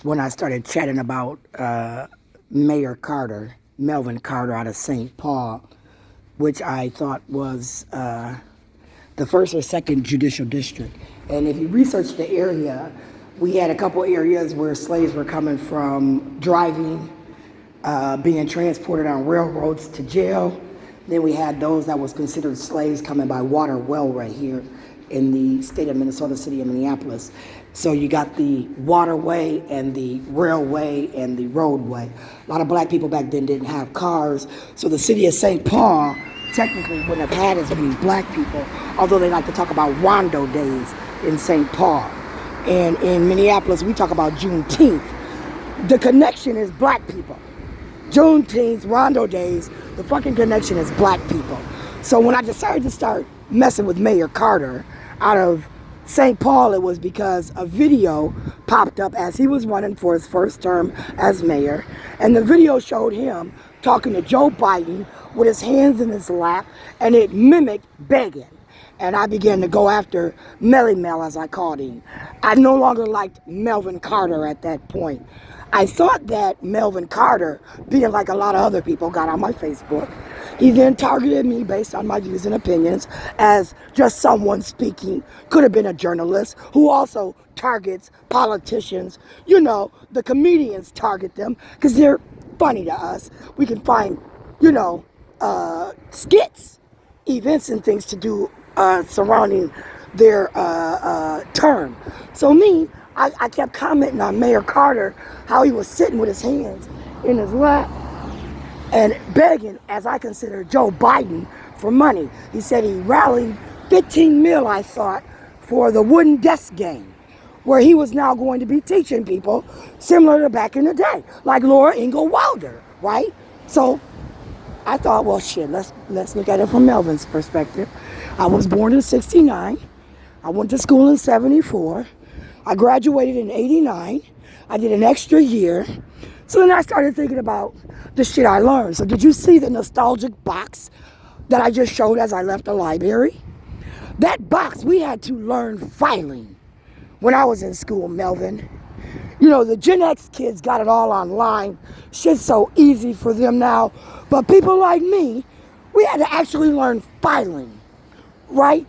when I started chatting about Mayor Carter, Melvin Carter out of St. Paul, which I thought was the first or second judicial district. And if you research the area, we had a couple areas where slaves were coming from driving, being transported on railroads to jail. Then we had those that was considered slaves coming by water well right here in the state of Minnesota, city of Minneapolis. So you got the waterway and the railway and the roadway. A lot of black people back then didn't have cars, so the city of St. Paul technically wouldn't have had as many black people, although they like to talk about Rondo days in St. Paul. And in Minneapolis, we talk about Juneteenth. The connection is black people. Juneteenth, Rondo days, the fucking connection is black people. So when I decided to start messing with Mayor Carter out of St. Paul, it was because a video popped up as he was running for his first term as mayor. And the video showed him talking to Joe Biden with his hands in his lap, and it mimicked begging. And I began to go after Melly Mel, as I called him. I no longer liked Melvin Carter at that point. I thought that Melvin Carter, being like a lot of other people, got on my Facebook. He then targeted me based on my views and opinions as just someone speaking. Could have been a journalist who also targets politicians. You know, the comedians target them because they're funny to us. We can find, skits, events and things to do surrounding their term. So I kept commenting on Mayor Carter, how he was sitting with his hands in his lap and begging, as I consider, Joe Biden for money. He said he rallied 15 mil, I thought, for the wooden desk game, where he was now going to be teaching people similar to back in the day, like Laura Ingalls Wilder, right? So I thought, well, shit, let's look at it from Melvin's perspective. I was born in '69. I went to school in '74. I graduated in '89. I did an extra year. So then I started thinking about the shit I learned. So did you see the nostalgic box that I just showed as I left the library? That box, we had to learn filing when I was in school, Melvin. You know, the Gen X kids got it all online. Shit's so easy for them now. But people like me, we had to actually learn filing, right?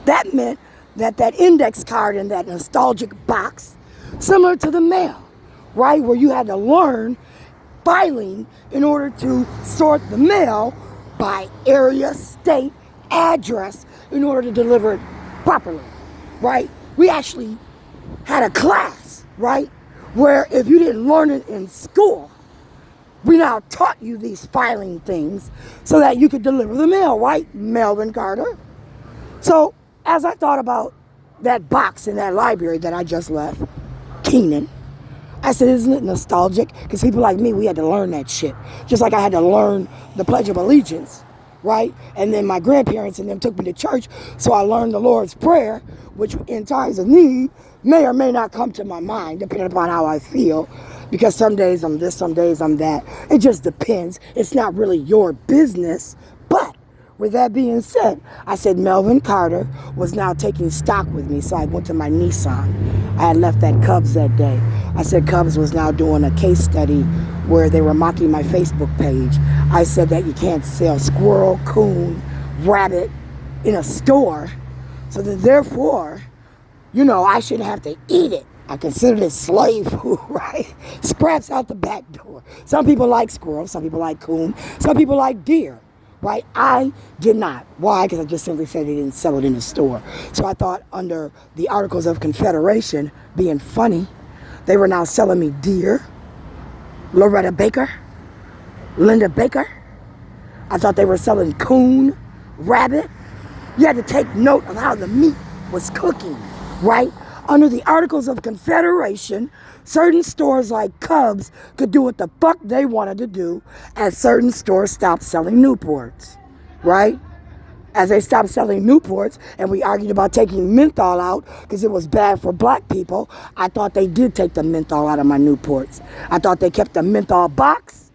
That meant that index card in that nostalgic box, similar to the mail, right? Where you had to learn filing in order to sort the mail by area, state, address in order to deliver it properly, right? We actually had a class, right? Where if you didn't learn it in school, we now taught you these filing things so that you could deliver the mail, right, Melvin Carter? So as I thought about that box in that library that I just left, Keenan, I said, isn't it nostalgic? Because people like me, we had to learn that shit. Just like I had to learn the Pledge of Allegiance, right? And then my grandparents and them took me to church, so I learned the Lord's Prayer, which in times of need may or may not come to my mind, depending upon how I feel. Because some days I'm this, some days I'm that. It just depends. It's not really your business. But with that being said, I said Melvin Carter was now taking stock with me, so I went to my Nissan. I had left that Cubs that day. I said Cubs was now doing a case study where they were mocking my Facebook page. I said that you can't sell squirrel, coon, rabbit in a store, so that therefore, I shouldn't have to eat it. I considered it slave food, right? Scraps out the back door. Some people like squirrel, some people like coon, some people like deer, right? I did not. Why? Because I just simply said they didn't sell it in the store. So I thought under the Articles of Confederation, being funny, they were now selling me deer, Loretta Baker, Linda Baker. I thought they were selling coon, rabbit. You had to take note of how the meat was cooking, right? Under the Articles of Confederation, certain stores like Cubs could do what the fuck they wanted to do as certain stores stopped selling Newports, right? As they stopped selling Newports and we argued about taking menthol out because it was bad for black people, I thought they did take the menthol out of my Newports. I thought they kept the menthol box,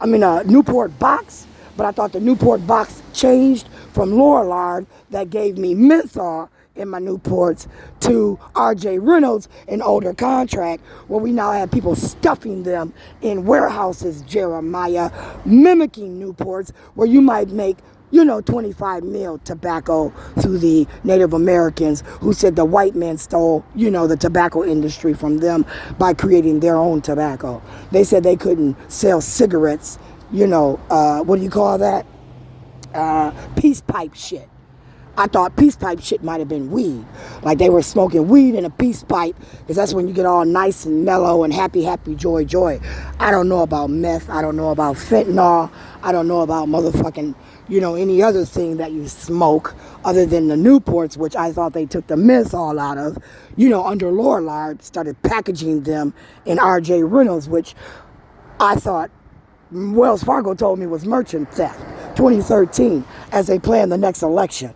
Newport box, but I thought the Newport box changed from Lorillard that gave me menthol in my Newports to R.J. Reynolds, an older contract, where we now have people stuffing them in warehouses, Jeremiah, mimicking Newports, where you might make 25 mil tobacco through the Native Americans who said the white man stole, the tobacco industry from them by creating their own tobacco. They said they couldn't sell cigarettes, what do you call that? Peace pipe shit. I thought peace pipe shit might have been weed. Like they were smoking weed in a peace pipe, because that's when you get all nice and mellow and happy, happy, joy, joy. I don't know about meth. I don't know about fentanyl. I don't know about motherfucking, any other thing that you smoke other than the Newports, which I thought they took the myth all out of, under Lorillard, started packaging them in R.J. Reynolds, which I thought Wells Fargo told me was merchant theft, 2013, as they planned the next election.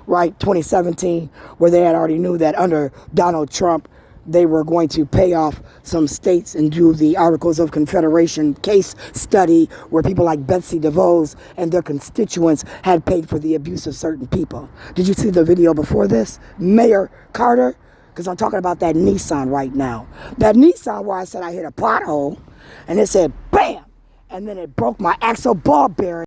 Right, 2017, where they had already knew that under Donald Trump, they were going to pay off some states and do the Articles of Confederation case study where people like Betsy DeVos and their constituents had paid for the abuse of certain people. Did you see the video before this? Mayor Carter? Because I'm talking about that Nissan right now. That Nissan where I said I hit a pothole and it said, bam! And then it broke my axle ball bearing.